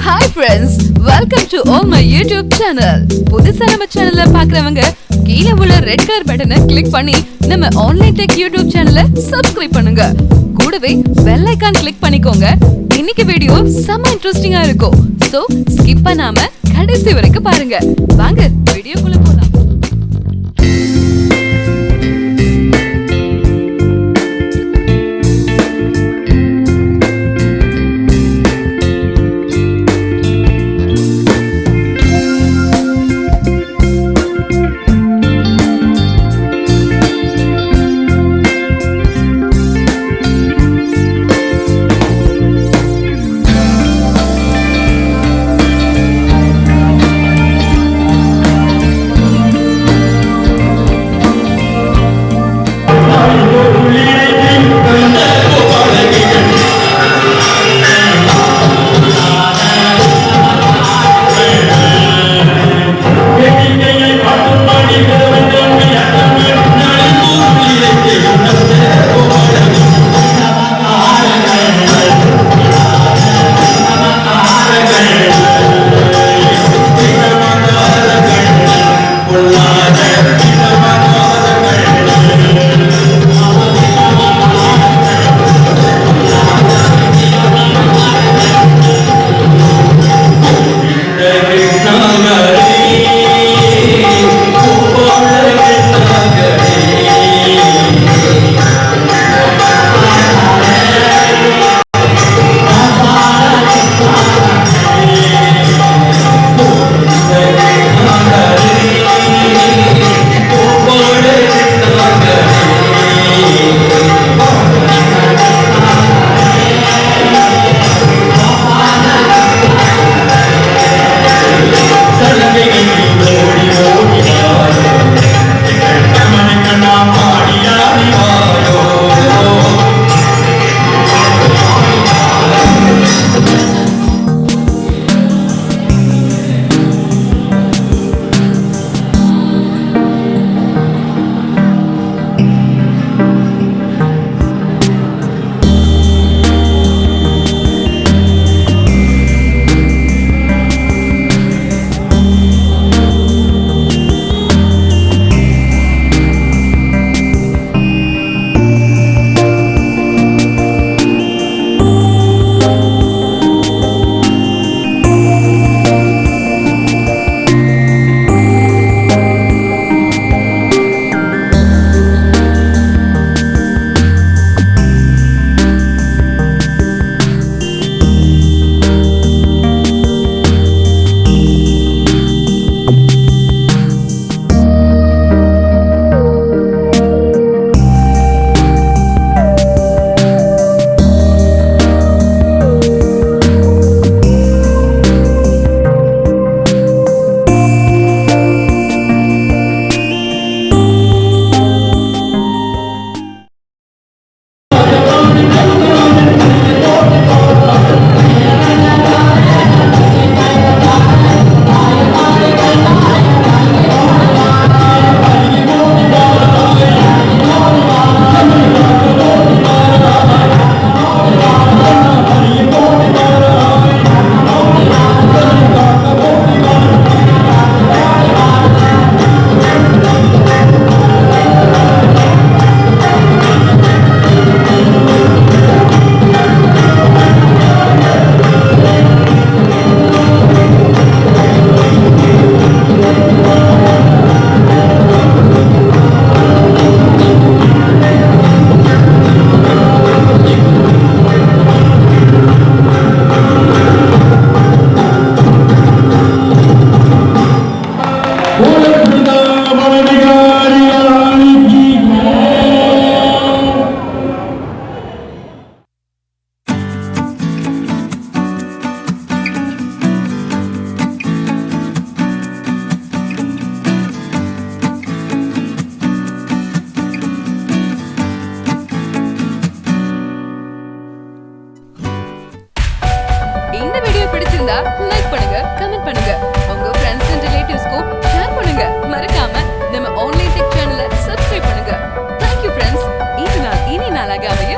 Hi friends, welcome to all my YouTube channel. புதுசா நம்ம சேனல்ல பார்க்கறவங்க கீழ உள்ள ரெட் கலர் பட்டனை கிளிக் பண்ணி நம்ம ஆன்லைன் டெக் YouTube சேனலை சப்ஸ்கிரைப் பண்ணுங்க. கூடவே பெல் ஐகான் கிளிக் பண்ணிக்கோங்க. இன்னைக்கு வீடியோ செம இன்ட்ரஸ்டிங்கா இருக்கும். சோ ஸ்கிப் பண்ணாம கடைசி வரைக்கும் பாருங்க. வாங்க வீடியோக்குள்ள போலாம். பிடிச்சிருந்தா லைக் பண்ணுங்க, கமெண்ட் பண்ணுங்க, உங்க ஃப்ரெண்ட்ஸ் அண்ட் ரிலேட்டிவ்ஸ்க்கு ஷேர் பண்ணுங்க. மறக்காம நம்ம ஆன்லைன் டெக் சேனலை சப்ஸ்கிரைப் பண்ணுங்க. Thank you friends. இனி நாளாக அமைய